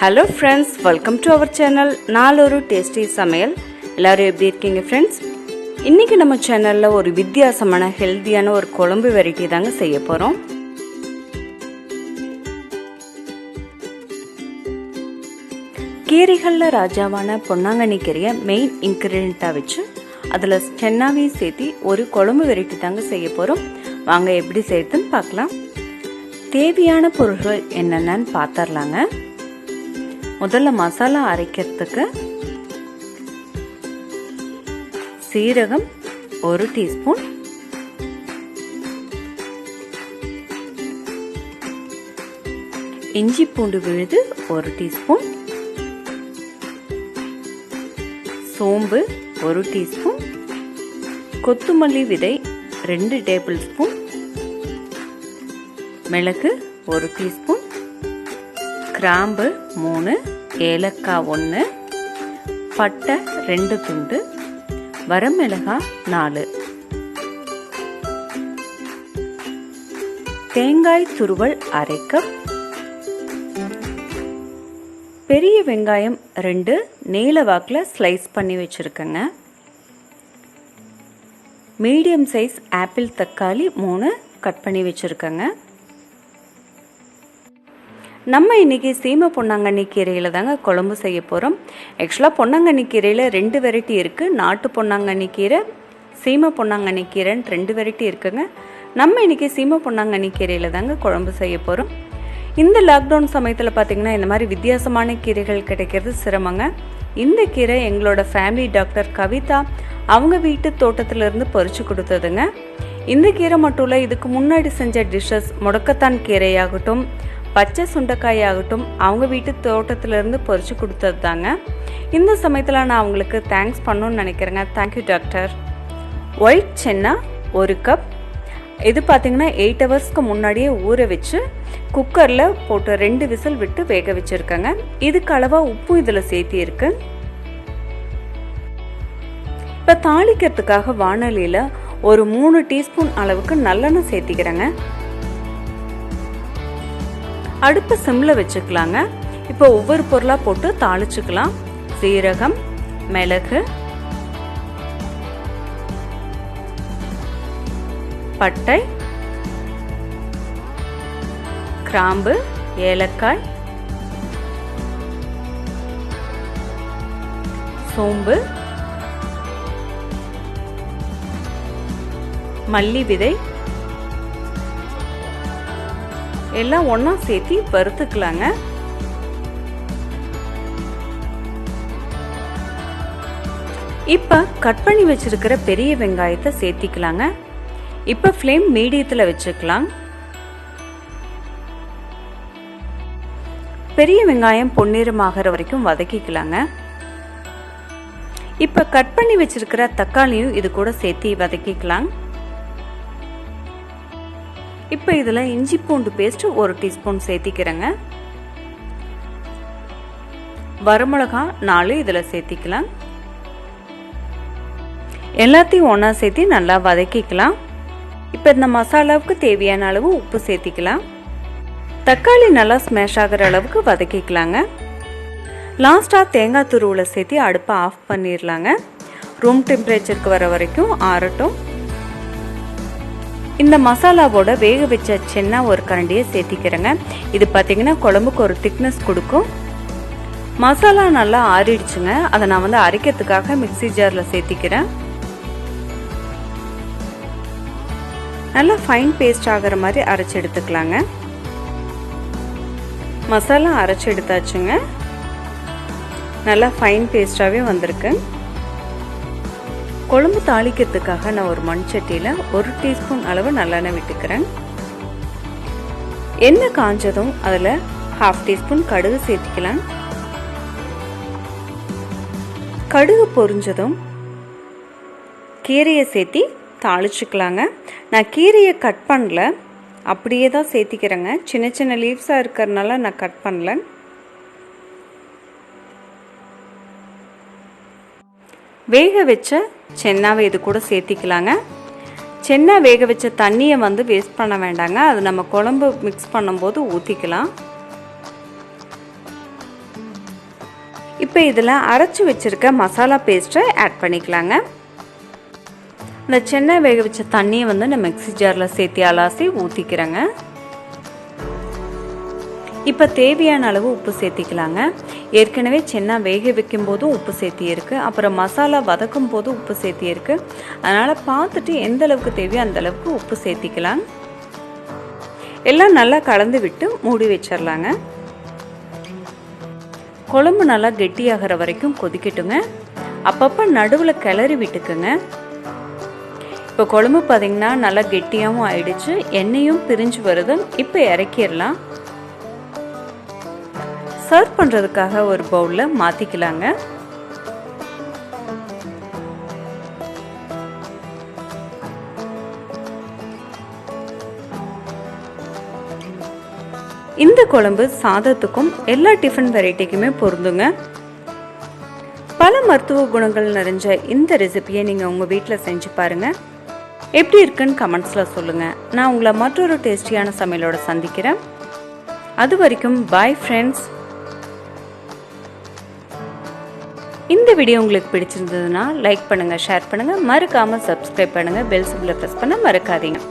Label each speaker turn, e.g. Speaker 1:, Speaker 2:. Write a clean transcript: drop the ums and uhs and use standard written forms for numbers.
Speaker 1: Hello friends, welcome to our channel. நாலொரு tasty சமையல். எல்லாரும் எப்படி இருக்கீங்க friends? இன்னைக்கு நம்ம சேனல்ல ஒரு வித்தியாசமான ஹெல்தியான ஒரு குழம்பு வெரைட்டி தாங்க செய்ய போறோம். கீரைகள்ல ராஜாவான பொன்னாங்கண்ணி கீரையை மெயின் இன்கிரிடியன்ட்டா வச்சு அதுல சென்னாவை சேர்த்து ஒரு குழம்பு வெரைட்டி தாங்க செய்ய போறோம். வாங்க எப்படி செய்யறதுன்னு பார்க்கலாம். தேவையான பொருட்கள் என்னென்னு பார்த்தரலாங்க. முதல்ல மசாலா அரைக்கிறதுக்கு சீரகம் 1 டீஸ்பூன், இஞ்சி பூண்டு விழுது 1 டீஸ்பூன், சோம்பு 1 டீஸ்பூன், கொத்தமல்லி விதை 2 டேபிள் ஸ்பூன், மிளகு 1 டீஸ்பூன், கிராம்பு 3, ஏலக்காய் 1, பட்டை 2 துண்டு, வரமிளகாய் 4, தேங்காய் துருவல் 1/2 கப், பெரிய வெங்காயம் 2 நீல வாக்கில் ஸ்லைஸ் பண்ணி வச்சிருக்கேங்க. மீடியம் சைஸ் ஆப்பிள் தக்காளி 3 கட் பண்ணி வச்சிருக்கேங்க. நம்ம இன்னைக்கு சீமை பொன்னாங்கண்ணி கீரையில் தாங்க குழம்பு செய்ய போகிறோம். ஆக்சுவலாக பொன்னாங்கண்ணி கீரையில் 2 வெரைட்டி இருக்குது. நாட்டு பொன்னாங்கண்ணி கீரை, சீமை பொன்னாங்கண்ணி கீரைன்னு 2 வெரைட்டி இருக்குங்க. நம்ம இன்னைக்கு சீமை பொன்னாங்கண்ணி கீரையில் தாங்க குழம்பு செய்ய போகிறோம். இந்த லாக்டவுன் சமயத்தில் பார்த்திங்கன்னா இந்த மாதிரி வித்தியாசமான கீரைகள் கிடைக்கிறது சிரமங்க. இந்த கீரை எங்களோட ஃபேமிலி டாக்டர் கவிதா அவங்க வீட்டு தோட்டத்திலிருந்து பறித்து கொடுத்ததுங்க. இந்த கீரை மட்டும் இல்லை, இதுக்கு முன்னாடி செஞ்ச டிஷ்ஷஸ் முடக்கத்தான் கீரையாகட்டும், பச்சை சுண்டைக்காய் ஆகட்டும் அவங்க வீட்டு தோட்டத்திலேருந்து பறித்து கொடுத்தது தாங்க. இந்த சமயத்தில் நான் அவங்களுக்கு தேங்க்ஸ் பண்ணணும்னு நினைக்கிறேங்க. Thank you doctor. ஒயிட் சென்னா 1 கப். இது பார்த்திங்கன்னா 8 ஹவர்ஸ்க்கு முன்னாடியே ஊற வச்சு குக்கரில் போட்டு 2 விசில் விட்டு வேக வச்சுருக்கேங்க. இதுக்கு அளவாக உப்பு இதில் சேர்த்திருக்கு. இப்போ தாளிக்கிறதுக்காக வானலியில் ஒரு 3 டீஸ்பூன் அளவுக்கு நல்லெண்ணெய் சேர்த்திக்கிறேங்க. அடுப்பு சிம்ல வச்சுக்கலாங்க. இப்போ ஒவ்வொரு பொருளா போட்டு தாளிச்சுக்கலாம். சீரகம், மிளகு, பட்டை, கிராம்பு, ஏலக்காய், சோம்பு, மல்லி விதை எல்லாம் ஒண்ணா சேர்த்து வறுத்துக்கலாங்க. இப்ப கட் பண்ணி வச்சிருக்கிற பெரிய வெங்காயத்தை சேர்த்திக்கலாங்க. இப்ப ஃப்ளேம் மீடியத்துல வச்சுக்கலாம். பெரிய வெங்காயம் பொன்னிறமாகிற வரைக்கும் வதக்கிக்கலாங்க. இப்ப கட் பண்ணி வச்சிருக்கிற தக்காளியும் இது கூட சேர்த்து வதக்கிக்கலாம். இப்போ இதில் இஞ்சி பூண்டு பேஸ்ட் 1 டீஸ்பூன் சேர்த்திக்கிறேங்க. வரமிளகாய் 4 இதில் சேர்த்திக்கலாம். எல்லாத்தையும் ஒன்றா சேர்த்து நல்லா வதக்கிக்கலாம். இப்போ இந்த மசாலாவுக்கு தேவையான அளவு உப்பு சேர்த்திக்கலாம். தக்காளி நல்லா ஸ்மேஷ் ஆகிற அளவுக்கு வதக்கிக்கலாங்க. லாஸ்ட்டாக தேங்காய் துருவலை சேர்த்து அடுப்பை ஆஃப் பண்ணிடலாங்க. ரூம் டெம்பரேச்சருக்கு வர வரைக்கும் ஆறட்டும். இந்த மசாலாவோட வேக வச்ச சென்னா ஒரு கரண்டியை சேர்த்திக்கிறேங்க. இது பார்த்தீங்கன்னா குழம்புக்கு ஒரு திக்னஸ் கொடுக்கும். மசாலா நல்லா ஆறிடுச்சுங்க. அதை நான் அரைக்கிறதுக்காக மிக்ஸி ஜாரில் சேர்த்திக்கிறேன். நல்லா ஃபைன் பேஸ்ட் ஆகிற மாதிரி அரைச்சி எடுத்துக்கலாங்க. மசாலா அரைச்சி எடுத்தாச்சுங்க. நல்லா ஃபைன் பேஸ்டாகவே வந்திருக்கு. குழம்பு தாளிக்கிறதுக்காக நான் ஒரு மண் சட்டியில் 1 டீஸ்பூன் அளவு நல்லெண்ணெய் விட்டுக்கிறேன். எண்ணெய் காஞ்சதும் அதில் 1/2 டீஸ்பூன் கடுகு சேர்த்திக்கலாம். கடுகு பொரிஞ்சதும் கீரையை சேர்த்தி தாளிச்சுக்கலாங்க. நான் கீரையை கட் பண்ணல, அப்படியே தான் சேர்த்திக்கிறேங்க. சின்ன சின்ன லீவ்ஸாக இருக்கிறதுனால நான் கட் பண்ணல. வேக வச்ச சென்னாவை இது கூட சேர்த்திக்கலாங்க. சென்னா வேக வச்ச தண்ணியை வேஸ்ட் பண்ண வேண்டாங்க. அது நம்ம குழம்பு மிக்ஸ் பண்ணும்போது ஊற்றிக்கலாம். இப்போ இதில் அரைச்சி வச்சுருக்க மசாலா பேஸ்ட்டை ஆட் பண்ணிக்கலாங்க. இந்த சென்னை வேக வச்ச தண்ணியை வந்து நான் மிக்ஸி ஜாரில் சேர்த்து அலாசி ஊற்றிக்கிறேங்க. இப்போ தேவையான அளவு உப்பு சேர்த்திக்கலாங்க. ஏற்கனவே சென்னா வேக வைக்கும் போதும் உப்பு சேர்த்தியிருக்கு, அப்புறம் மசாலா வதக்கும் போதும் உப்பு சேர்த்தியிருக்கு. அதனால் பார்த்துட்டு எந்த அளவுக்கு தேவையோ அந்த அளவுக்கு உப்பு சேர்த்திக்கலாம். எல்லாம் நல்லா கலந்து விட்டு மூடி வச்சிடலாங்க. குழம்பு நல்லா கெட்டியாகிற வரைக்கும் கொதிக்கட்டுங்க. அப்பப்போ நடுவில் கிளறி விட்டுக்குங்க. இப்போ குழம்பு பார்த்திங்கன்னா நல்லா கெட்டியாகவும் ஆயிடுச்சு, எண்ணெயும் பிரிஞ்சு வருது. இப்போ இறக்கிடலாம். சர்வ் பண்ணுறதுக்காக ஒரு பவுலில் மாற்றிக்கலாங்க. இந்த குழம்பு சாதத்துக்கும் எல்லா டிஃபன் வெரைட்டிக்குமே பொருந்துங்க. பல மருத்துவ குணங்கள் நிறைஞ்ச இந்த ரெசிபியை நீங்கள் உங்கள் வீட்டில் செஞ்சு பாருங்கள். எப்படி இருக்குன்னு கமெண்ட்ஸில் சொல்லுங்கள். நான் உங்களை மற்றொரு டேஸ்டியான சமையலோட சந்திக்கிறேன். அது வரைக்கும் பாய் ஃப்ரெண்ட்ஸ். இந்த வீடியோ உங்களுக்கு பிடிச்சிருந்ததுன்னா லைக் பண்ணுங்கள், ஷேர் பண்ணுங்கள், மறக்காமல் சப்ஸ்கிரைப் பண்ணுங்கள், பெல் சிம்பிளை ப்ரெஸ் பண்ண மறக்காதீங்க.